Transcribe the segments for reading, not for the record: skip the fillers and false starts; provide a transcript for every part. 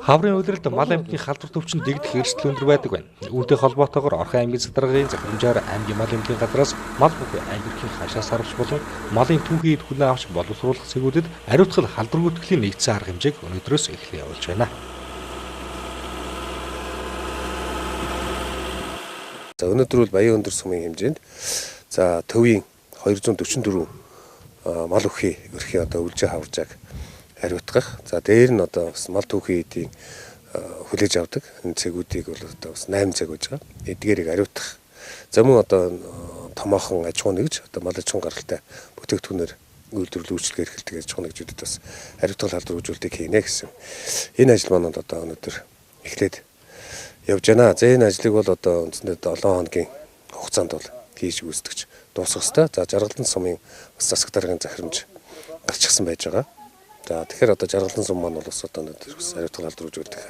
Хаврын үйлрэлд мал амьтны халдвар төвчөнд дэгдэх эрсдэл өндөр байдаг байна. Үүнтэй холбоотойгоор Орхон аймгийн задаргын захирамжаар аймгийн мал амьтны газраас мал бүхий аймгийн хашаас сарвч болон малын түүхийд хүнээ авч боловсруулах цэгүүдэд ариутгал халдвар гүйтгэлийн нэгдсэн арга хэмжээг өнөөдрөөс эхлэн явуулж байна. За өнөөдөр бол Баян өндөр сумын хэмжээнд за төвийн 244 мал бүхий өрхийн одоо үлжээ хаваржааг ариутгах. За дээр нь одоо бас мал түүхийн эдийн хүлээж авдаг энэ цэгүүдийг бол одоо бас 8 цаг байж байгаа. Эдгээрийг ариутгах. За мөн одоо томоохон аж ахуй нэгж одоо мал аж ахуйн гаралтай бүтээгдэхүүнээр үйлдвэрлэл үйлчлэгээ эрхэлдэг аж ахуй нэгжүүдэд бас ариутгал халдвар үзүүлэлтийг хийнэ гэсэн. Энэ ажил манад одоо өнөөдөр эхлээд явж байна. За энэ ажлыг бол одоо үндсэндээ 7 хоногийн хугацаанд бол хийж гүйцэтгэж дуусгах ёстой. За Жаргалан сумын бас засаг даргын захирамж гарчихсан байж байгаа. За тэгэхээр одоо Жаргалан сум маань бол бас одоо өнөөдөр бас ариутгал халдвар үзүүлэх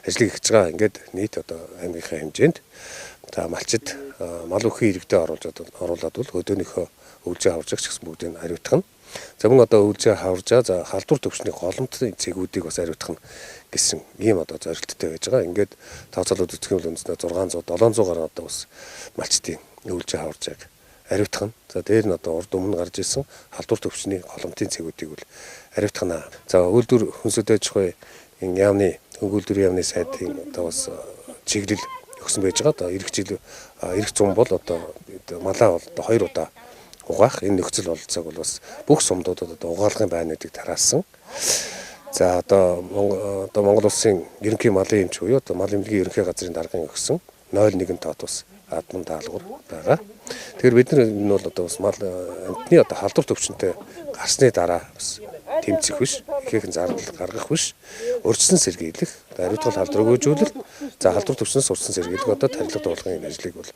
ажлыг хийж байгаа. Ингээд нийт одоо аймгийнхаа хэмжээнд за малчид мал бүхий иргэдэд оруулаад бол өдөөнийхөө өвлжээ хаваржагч гэсэн бүгдийг ариутгах нь. За мөн одоо өвлжээ хаваржаа за халдвар төвчний голомтын цэгүүдийг бас ариутгах нь гэсэн ийм одоо зорилттой байж байгаа. Ингээд тооцоолоод үзэх юм бол үнэндээ 600 700 гаруй одоо бас малчдын өвлжээ хаваржааг ариутгах нь. За дээр нь одоо урд өмнө гарч ирсэн халдвар төвчний голомтын цэгүүдийг бол ариутгана. За үйлдвэр хүнсөд аж ахуй энэ яамны хөнгөлдвөр яамны сайдын одоо бас чиглэл өгсөн байж байгаа. Одоо эрх зам бол одоо малаа бол одоо 2 удаа угаах энэ нөхцөл бололцоог бол бас бүх сумдуудад одоо угаалгын байрнуудыг тараасан. За одоо Монгол улсын ерөнхий малын эмч буюу одоо мал эмнэлгийн ерөнхий газрын даргын өгсөн 0.1 тот бас адман даалгавар байгаа. Тэгэхээр бид нар энэ бол одоо бас мал амьтны одоо халдвар төвчөнтэй гарсны дараа бас тэмцэх биш, ихээхэн зардал гаргах биш, урьдчилан сэргийлэх, ариутгал халдвар өгөөжүүлэлт, за халдвар төвчнөөс урьдчилан сэргийлэх одоо тарилга дуулгын энэ ажлыг бол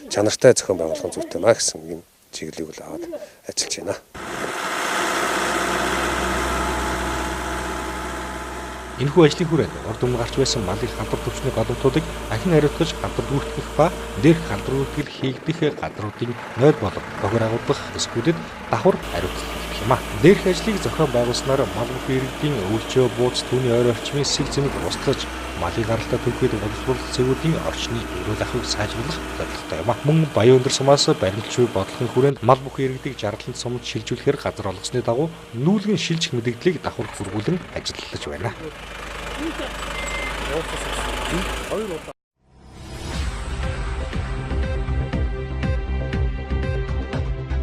чанартай зохион байгуулах зүйтэй маа гэсэн юм чиглэлийг бол аваад ажиллаж байна. Энэхүү ажлын хүрээнд урд өмнө гарч байсан малын халдвар төвчний голомтуудыг ахин ариутгаж халдвар гүйтгэх ба дээрх халдвар гүйтгэл хийгдэх газруудын 0 болон бохир агуулгах эсгүүдэд давхар ариутлах гэх юм а. Дээрх ажлыг зохион байгуулснаар мал бүхий иргэдийн өвлжөө бууз түүний ойр орчмын сэг зэмэг устгаж малын гаралтай түүхэд боловсруулах цэгүүдийн орчны эрүүл ахуйг сайжруулах зорилготой юм а. Мөн Баян өндөр сумаас баримтчгүй бодлогын хүрээнд мал бүхий иргэдийг Жаргалан сумд шилжүүлэхээр газар олгосны дагуу нүүлгэн шилжих мэдээллийг давхар зургуулan ажиллаж байна.